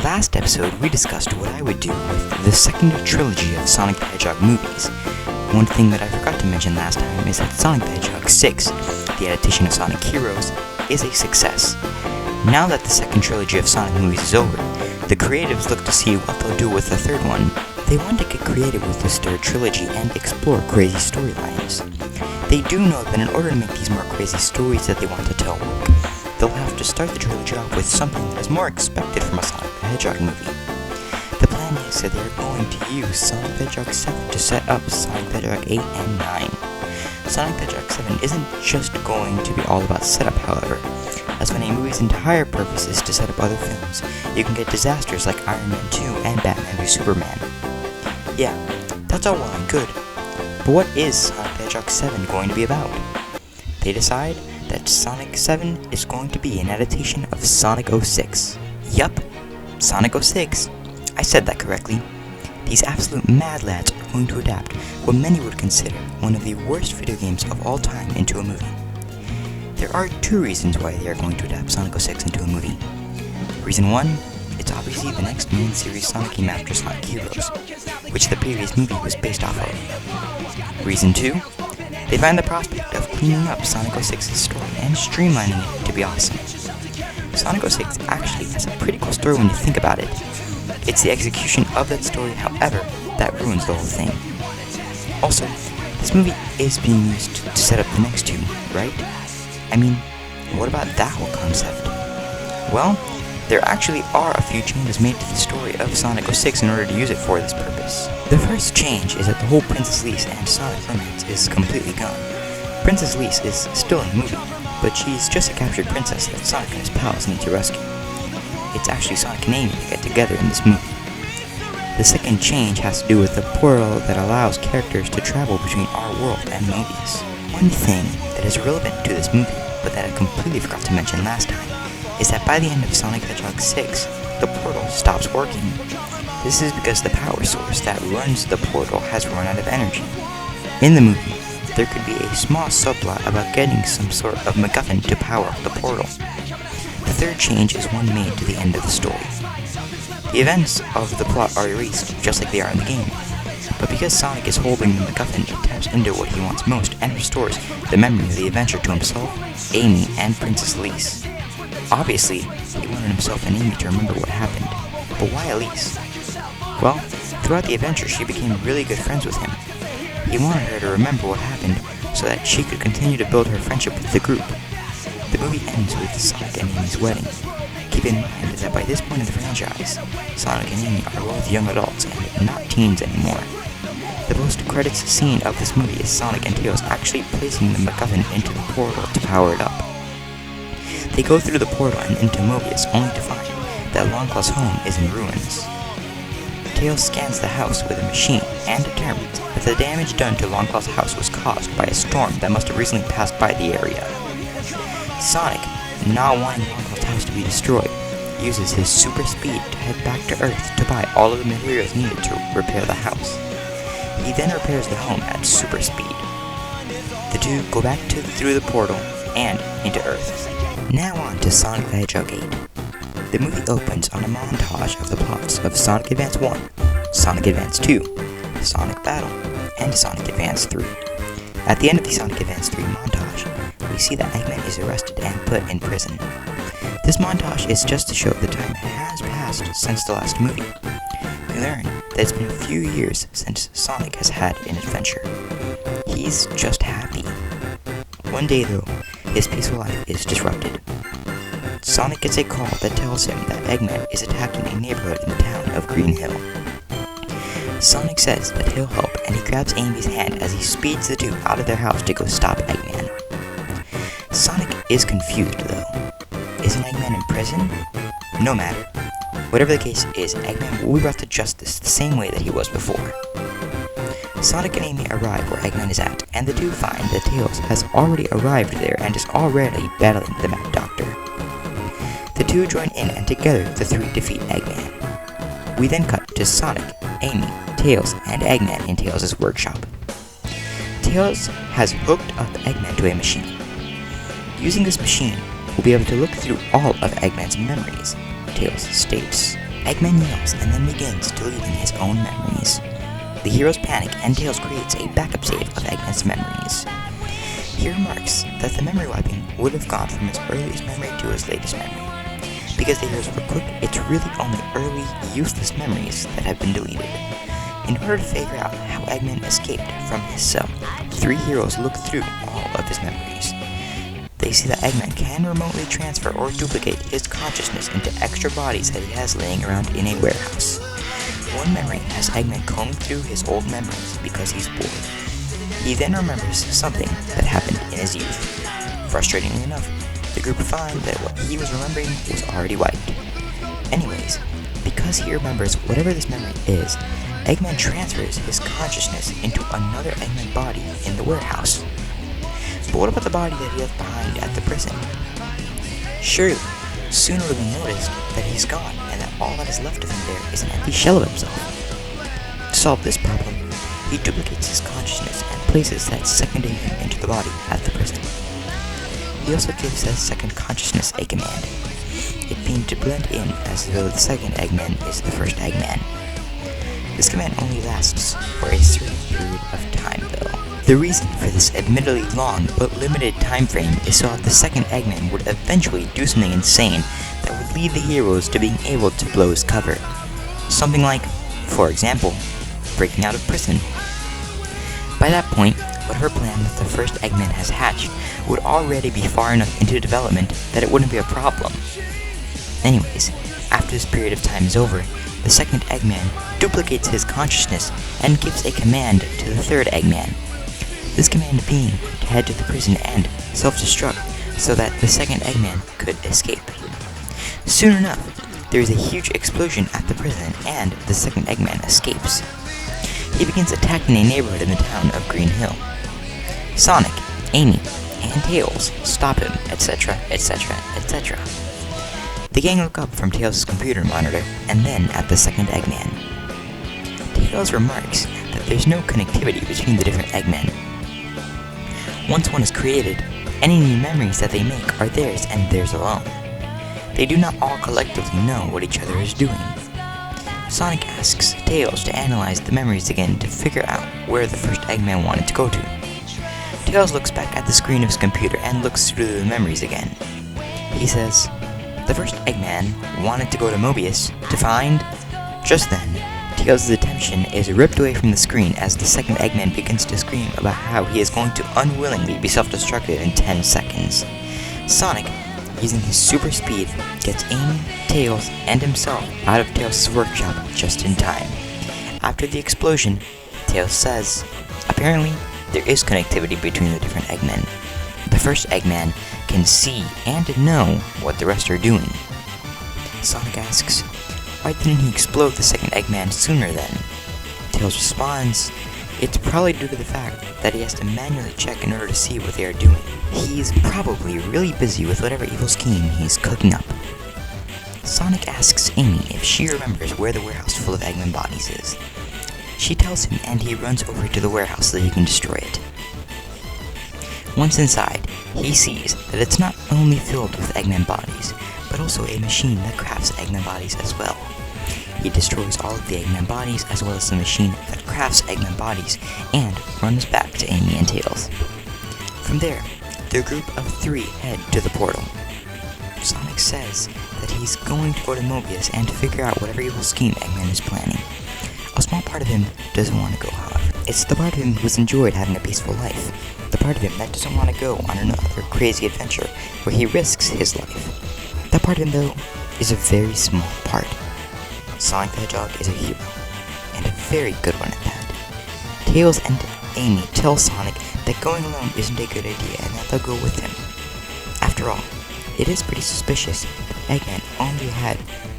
last episode, we discussed what I would do with the second trilogy of Sonic the Hedgehog movies. One thing that I forgot to mention last time is that Sonic the Hedgehog 6, the adaptation of Sonic Heroes, is a success. Now that the second trilogy of Sonic movies is over, the creatives look to see what they'll do with the third one. They want to get creative with this third trilogy and explore crazy storylines. They do know that in order to make these more crazy stories that they want to tell work, they'll have to start the trilogy off with something that is more expected from a Sonic the Hedgehog movie. The plan is that they're going to use Sonic the Hedgehog 7 to set up Sonic the Hedgehog 8 and 9. Sonic the Hedgehog 7 isn't just going to be all about setup, however, as when a movie's entire purpose is to set up other films, you can get disasters like Iron Man 2 and Batman v Superman. Yeah, that's all well and good, but what is Sonic the Hedgehog 7 going to be about? They decide that Sonic 7 is going to be an adaptation of Sonic 06. Yup, Sonic 06. I said that correctly. These absolute mad lads are going to adapt what many would consider one of the worst video games of all time into a movie. There are two reasons why they are going to adapt Sonic 06 into a movie. Reason 1, it's obviously the next main series Sonic game after Sonic Heroes, which the previous movie was based off of. Reason 2, they find the prospect of cleaning up Sonic 06's story and streamlining it to be awesome. Sonic 06 actually has a pretty cool story when you think about it. It's the execution of that story, however, that ruins the whole thing. Also, this movie is being used to set up the next two, right? I mean, what about that whole concept? Well, there actually are a few changes made to the story of Sonic 06 in order to use it for this purpose. The first change is that the whole Princess Lease and Sonic romance is completely gone. Princess Lease is still in the movie, but she's just a captured princess that Sonic and his pals need to rescue. It's actually Sonic and Amy that get together in this movie. The second change has to do with the portal that allows characters to travel between our world and movies. One thing that is relevant to this movie, but that I completely forgot to mention last time, is that by the end of Sonic the Hedgehog 6, the portal stops working. This is because the power source that runs the portal has run out of energy. In the movie, there could be a small subplot about getting some sort of MacGuffin to power up the portal. The third change is one made to the end of the story. The events of the plot are erased, just like they are in the game, but because Sonic is holding the MacGuffin, it taps into what he wants most and restores the memory of the adventure to himself, Amy, and Princess Lease. Obviously, he wanted himself and Amy to remember what happened, but why Elise? Well, throughout the adventure she became really good friends with him. He wanted her to remember what happened so that she could continue to build her friendship with the group. The movie ends with Sonic and Amy's wedding. Keep in mind that by this point in the franchise, Sonic and Amy are both young adults and not teens anymore. The post-credits scene of this movie is Sonic and Tails actually placing the MacGuffin into the portal to power it up. They go through the portal and into Mobius, only to find that Longclaw's home is in ruins. Tails scans the house with a machine and determines that the damage done to Longclaw's house was caused by a storm that must have recently passed by the area. Sonic, not wanting Longclaw's house to be destroyed, uses his super speed to head back to Earth to buy all of the materials needed to repair the house. He then repairs the home at super speed. The two go back through the portal and into Earth. Now on to Sonic the Hedgehog 8. The movie opens on a montage of the plots of Sonic Advance 1, Sonic Advance 2, Sonic Battle, and Sonic Advance 3. At the end of the Sonic Advance 3 montage, we see that Eggman is arrested and put in prison. This montage is just to show the time has passed since the last movie. We learn that it's been a few years since Sonic has had an adventure. He's just happy. One day though, his peaceful life is disrupted. Sonic gets a call that tells him that Eggman is attacking a neighborhood in the town of Green Hill. Sonic says that he'll help, and he grabs Amy's hand as he speeds the two out of their house to go stop Eggman. Sonic is confused though. Isn't Eggman in prison? No matter. Whatever the case is, Eggman will be brought to justice the same way that he was before. Sonic and Amy arrive where Eggman is at, and the two find that Tails has already arrived there and is already battling the Mad Doctor. The two join in, and together the three defeat Eggman. We then cut to Sonic, Amy, Tails, and Eggman in Tails' workshop. Tails has hooked up Eggman to a machine. Using this machine, we'll be able to look through all of Eggman's memories, Tails states. Eggman yells and then begins deleting his own memories. The heroes panic and Tails creates a backup save of Eggman's memories. He remarks that the memory wiping would have gone from his earliest memory to his latest memory. Because the heroes were quick, it's really only early, useless memories that have been deleted. In order to figure out how Eggman escaped from his cell, the three heroes look through all of his memories. They see that Eggman can remotely transfer or duplicate his consciousness into extra bodies that he has laying around in a warehouse. One memory has Eggman combing through his old memories because he's bored. He then remembers something that happened in his youth. Frustratingly enough, the group find that what he was remembering was already wiped. Anyways, because he remembers whatever this memory is, Eggman transfers his consciousness into another Eggman body in the warehouse. But what about the body that he left behind at the prison? Surely, soon it will be noticed that he's gone and that all that is left of him there is an empty shell of himself. To solve this problem, he duplicates his consciousness and places that second Eggman into the body at the prison. He also gives that second consciousness a command, it being to blend in as though the second Eggman is the first Eggman. This command only lasts for a certain period of time though. The reason for this admittedly long but limited time frame is so that the second Eggman would eventually do something insane that would lead the heroes to being able to blow his cover. Something like, for example, breaking out of prison. By that point, whatever plan that the first Eggman has hatched would already be far enough into development that it wouldn't be a problem. Anyways, after this period of time is over, the second Eggman duplicates his consciousness and gives a command to the third Eggman. This command being to head to the prison and self-destruct so that the second Eggman could escape. Soon enough, there is a huge explosion at the prison and the second Eggman escapes. He begins attacking a neighborhood in the town of Green Hill. Sonic, Amy, and Tails stop him, etc., etc., etc. The gang look up from Tails' computer monitor and then at the second Eggman. Tails remarks that there's no connectivity between the different Eggmen. Once one is created, any new memories that they make are theirs and theirs alone. They do not all collectively know what each other is doing. Sonic asks Tails to analyze the memories again to figure out where the first Eggman wanted to go to. Tails looks back at the screen of his computer and looks through the memories again. He says, the first Eggman wanted to go to Mobius to find... Just then, Tails' attention is ripped away from the screen as the second Eggman begins to scream about how he is going to unwillingly be self-destructed in 10 seconds. Sonic, using his super speed, gets Amy, Tails, and himself out of Tails' workshop just in time. After the explosion, Tails says, apparently, there is connectivity between the different Eggmen. The first Eggman can see and know what the rest are doing. Sonic asks, why didn't he explode the second Eggman sooner then? Tails responds, it's probably due to the fact that he has to manually check in order to see what they are doing. He's probably really busy with whatever evil scheme he's cooking up. Sonic asks Amy if she remembers where the warehouse full of Eggman bodies is. She tells him and he runs over to the warehouse so that he can destroy it. Once inside, he sees that it's not only filled with Eggman bodies, but also a machine that crafts Eggman bodies as well. He destroys all of the Eggman bodies as well as the machine that crafts Eggman bodies and runs back to Amy and Tails. From there, the group of three head to the portal. Sonic says that he's going to go to Mobius and figure out whatever evil scheme Eggman is planning. A small part of him doesn't want to go, however. It's the part of him who's enjoyed having a peaceful life. The part of him that doesn't want to go on another crazy adventure where he risks his life. That part of him, though, is a very small part. Sonic the Hedgehog is a hero, and a very good one at that. Tails and Amy tell Sonic that going alone isn't a good idea and that they'll go with him. After all, it is pretty suspicious that Eggman only had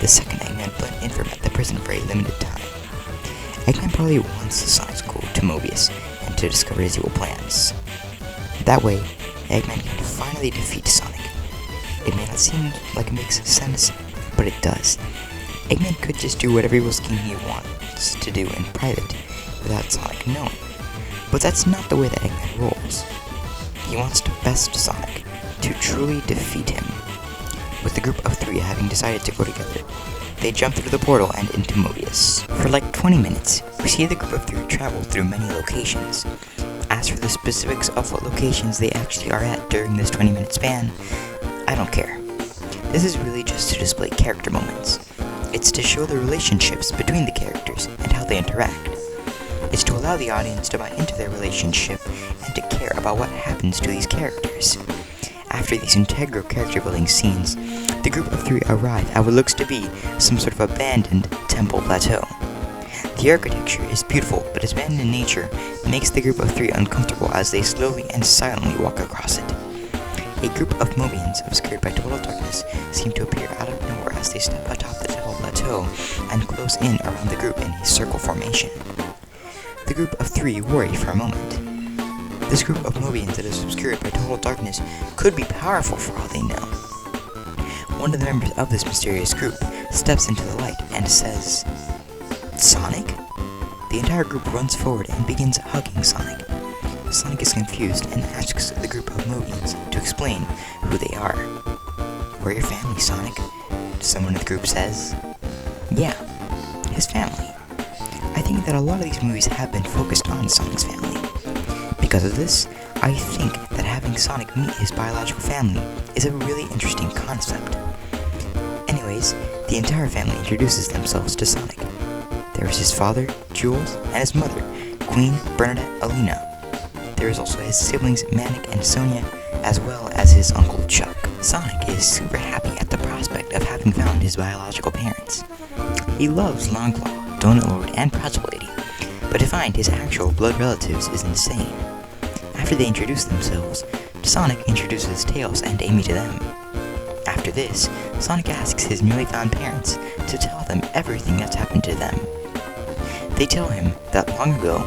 the second Eggman blend in from at the prison for a limited time. Eggman probably wants Sonic to go to Mobius and to discover his evil plans. That way, Eggman can finally defeat Sonic. It may not seem like it makes sense, but it does. Eggman could just do whatever evil scheme he wants to do in private without Sonic knowing. But that's not the way that Eggman rolls. He wants to best Sonic, to truly defeat him. With the group of three having decided to go together, they jump through the portal and into Mobius. For like 20 minutes, we see the group of 3 travel through many locations. As for the specifics of what locations they actually are at during this 20-minute span, I don't care. This is really just to display character moments. It's to show the relationships between the characters and how they interact. It's to allow the audience to buy into their relationship and to care about what happens to these characters. After these integral character building scenes, the group of 3 arrive at what looks to be some sort of abandoned temple plateau. The architecture is beautiful, but its abandoned nature makes the group of 3 uncomfortable as they slowly and silently walk across it. A group of Mobians, obscured by total darkness, seem to appear out of nowhere as they step atop the temple plateau and close in around the group in a circle formation. The group of 3 worry for a moment. This group of Mobians that is obscured by total darkness could be powerful for all they know. One of the members of this mysterious group steps into the light and says, "Sonic?" The entire group runs forward and begins hugging Sonic. Sonic is confused and asks the group of Mobians to explain who they are. "We're your family, Sonic," someone in the group says. Yeah, his family. I think that a lot of these movies have been focused on Sonic's family. Because of this, I think that having Sonic meet his biological family is a really interesting concept. Anyways, the entire family introduces themselves to Sonic. There is his father, Jules, and his mother, Queen Bernadette Alina. There is also his siblings Manic and Sonia, as well as his uncle Chuck. Sonic is super happy at the prospect of having found his biological parents. He loves Longclaw, Donut Lord, and Pretzel Lady, but to find his actual blood relatives is insane. After they introduce themselves, Sonic introduces Tails and Amy to them. After this, Sonic asks his newly found parents to tell them everything that's happened to them. They tell him that long ago,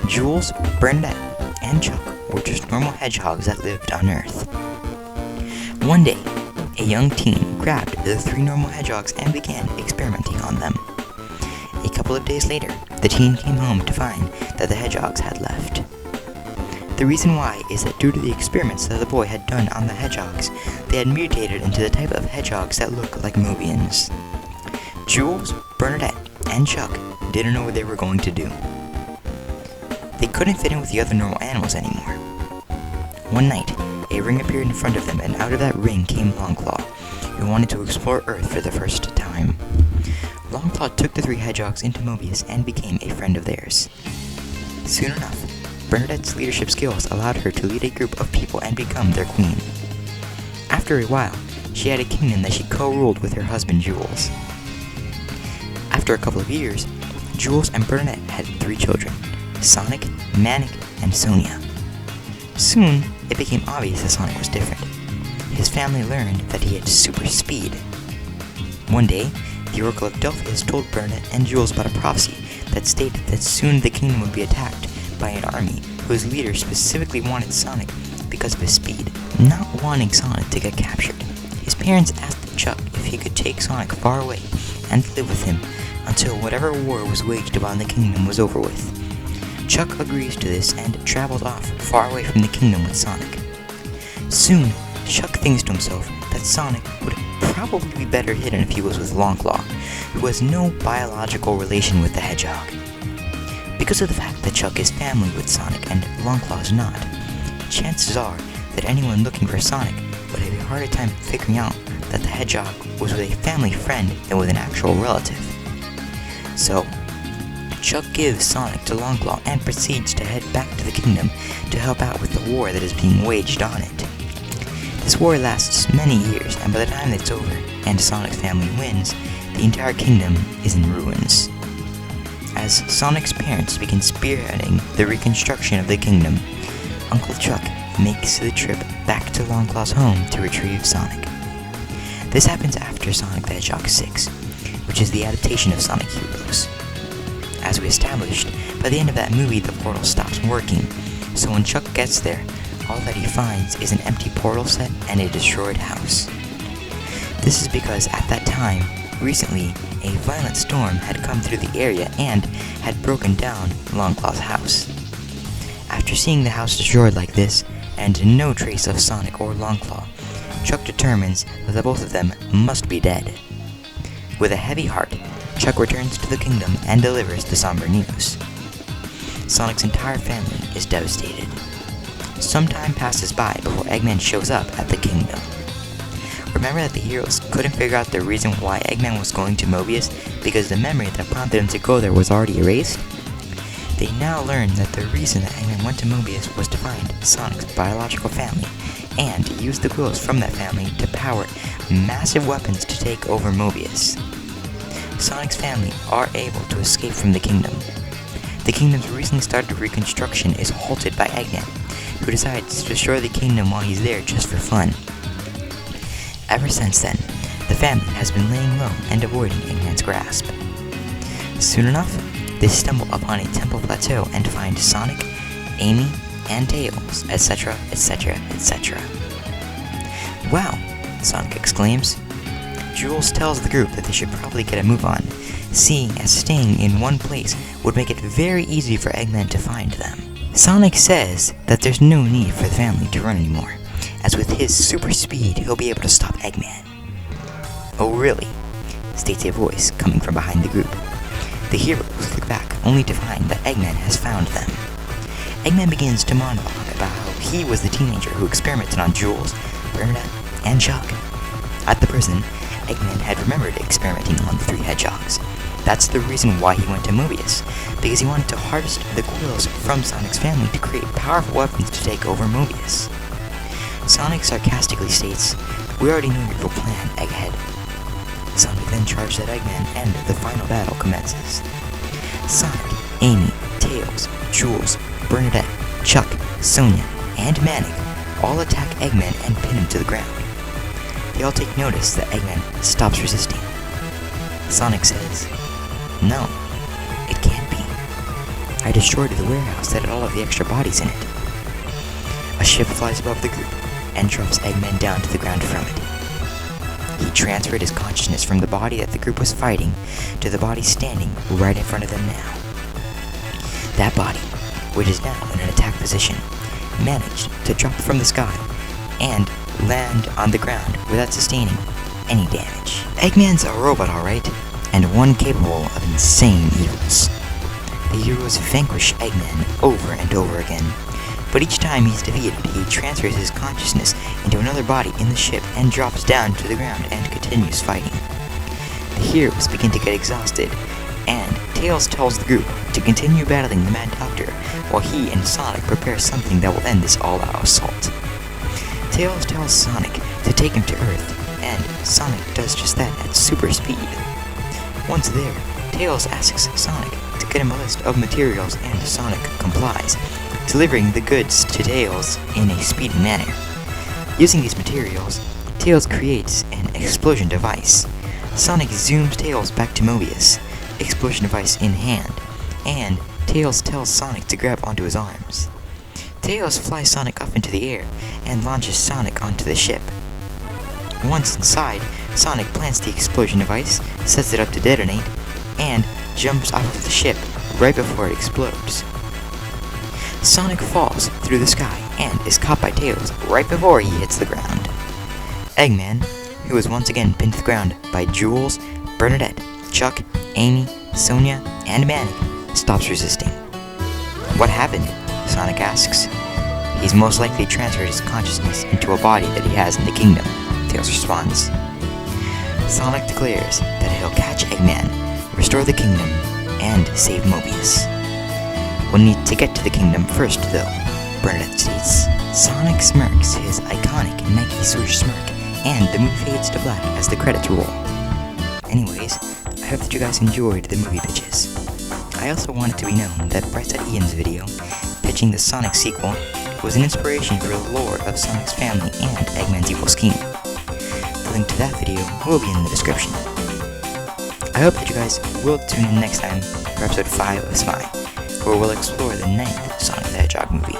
Jules, Bernadette, and Chuck were just normal hedgehogs that lived on Earth. One day, a young teen grabbed the 3 normal hedgehogs and began experimenting on them. A couple of days later, the teen came home to find that the hedgehogs had left. The reason why is that due to the experiments that the boy had done on the hedgehogs, they had mutated into the type of hedgehogs that look like Mobians. Jules, Bernadette, and Chuck didn't know what they were going to do. They couldn't fit in with the other normal animals anymore. One night, a ring appeared in front of them, and out of that ring came Longclaw, who wanted to explore Earth for the first time. Longclaw took the 3 hedgehogs into Mobius and became a friend of theirs. Soon enough, Bernadette's leadership skills allowed her to lead a group of people and become their queen. After a while, she had a kingdom that she co-ruled with her husband Jules. After a couple of years, Jules and Bernadette had 3 children, Sonic, Manic, and Sonia. Soon, it became obvious that Sonic was different. His family learned that he had super speed. One day, the Oracle of Delphi told Bernadette and Jules about a prophecy that stated that soon the kingdom would be attacked by an army whose leader specifically wanted Sonic because of his speed. Not wanting Sonic to get captured, his parents asked Chuck if he could take Sonic far away and live with him until whatever war was waged upon the kingdom was over with. Chuck agrees to this and travels off far away from the kingdom with Sonic. Soon, Chuck thinks to himself that Sonic would probably be better hidden if he was with Longclaw, who has no biological relation with the hedgehog. Because of the fact that Chuck is family with Sonic and Longclaw is not, chances are that anyone looking for Sonic would have a harder time figuring out that the hedgehog was with a family friend than with an actual relative. So, Chuck gives Sonic to Longclaw and proceeds to head back to the kingdom to help out with the war that is being waged on it. This war lasts many years, and by the time it's over and Sonic's family wins, the entire kingdom is in ruins. As Sonic's parents begin spearheading the reconstruction of the kingdom, Uncle Chuck makes the trip back to Longclaw's home to retrieve Sonic. This happens after Sonic the Hedgehog 6, which is the adaptation of Sonic Heroes. As we established, by the end of that movie the portal stops working, so when Chuck gets there, all that he finds is an empty portal set and a destroyed house. This is because at that time, recently, a violent storm had come through the area and had broken down Longclaw's house. After seeing the house destroyed like this, and no trace of Sonic or Longclaw, Chuck determines that the both of them must be dead. With a heavy heart, Chuck returns to the kingdom and delivers the somber news. Sonic's entire family is devastated. Some time passes by before Eggman shows up at the kingdom. Remember that the heroes couldn't figure out the reason why Eggman was going to Mobius because the memory that prompted him to go there was already erased? They now learn that the reason that Eggman went to Mobius was to find Sonic's biological family and use the quills from that family to power massive weapons to take over Mobius. Sonic's family are able to escape from the kingdom. The kingdom's recently started reconstruction is halted by Eggman, who decides to destroy the kingdom while he's there just for fun. Ever since then, the family has been laying low and avoiding Eggman's grasp. Soon enough, they stumble upon a temple plateau and find Sonic, Amy, and Tails, etc., etc., etc. "Wow!" Sonic exclaims. Jules tells the group that they should probably get a move on, seeing as staying in one place would make it very easy for Eggman to find them. Sonic says that there's no need for the family to run anymore, as with his super speed he'll be able to stop Eggman. "Oh really?" states a voice coming from behind the group. The heroes look back only to find that Eggman has found them. Eggman begins to monologue about how he was the teenager who experimented on Jules, Bernadette, and Chuck. At the prison, Eggman had remembered experimenting on the 3 hedgehogs. That's the reason why he went to Mobius, because he wanted to harvest the quills from Sonic's family to create powerful weapons to take over Mobius. Sonic sarcastically states, "We already know your full plan, Egghead." Sonic then charges at Eggman and the final battle commences. Sonic, Amy, Tails, Jules, Bernadette, Chuck, Sonia, and Manic all attack Eggman and pin him to the ground. They all take notice that Eggman stops resisting. Sonic says, "No, it can't be. I destroyed the warehouse that had all of the extra bodies in it." A ship flies above the group and drops Eggman down to the ground from it. He transferred his consciousness from the body that the group was fighting to the body standing right in front of them now. That body, which is now in an attack position, managed to drop from the sky and land on the ground without sustaining any damage. Eggman's a robot, alright, and one capable of insane evils. The heroes vanquish Eggman over and over again, but each time he's defeated, he transfers his consciousness into another body in the ship and drops down to the ground and continues fighting. The heroes begin to get exhausted, and Tails tells the group to continue battling the Mad Doctor while he and Sonic prepare something that will end this all-out assault. Tails tells Sonic to take him to Earth, and Sonic does just that at super speed. Once there, Tails asks Sonic to get him a list of materials and Sonic complies, delivering the goods to Tails in a speedy manner. Using these materials, Tails creates an explosion device. Sonic zooms Tails back to Mobius, explosion device in hand, and Tails tells Sonic to grab onto his arms. Tails flies Sonic up into the air and launches Sonic onto the ship. Once inside, Sonic plants the explosion device, sets it up to detonate, and jumps off of the ship right before it explodes. Sonic falls through the sky and is caught by Tails right before he hits the ground. Eggman, who is once again pinned to the ground by Jules, Bernadette, Chuck, Amy, Sonia, and Manic, stops resisting. "What happened?" Sonic asks. "He's most likely transferred his consciousness into a body that he has in the kingdom," Tails responds. Sonic declares that he'll catch Eggman, restore the kingdom, and save Mobius. "We'll need to get to the kingdom first, though," Bernadette states. Sonic smirks his iconic Nike swoosh smirk, and the movie fades to black as the credits roll. Anyways, I hope that you guys enjoyed the movie pitches. I also want it to be known that Brightside Ian's video, pitching the Sonic sequel, was an inspiration for the lore of Sonic's family and Eggman's evil scheme. The link to that video will be in the description. I hope that you guys will tune in next time for episode 5 of S.T.H.M.I, where we'll explore the 9th Sonic the Hedgehog movie.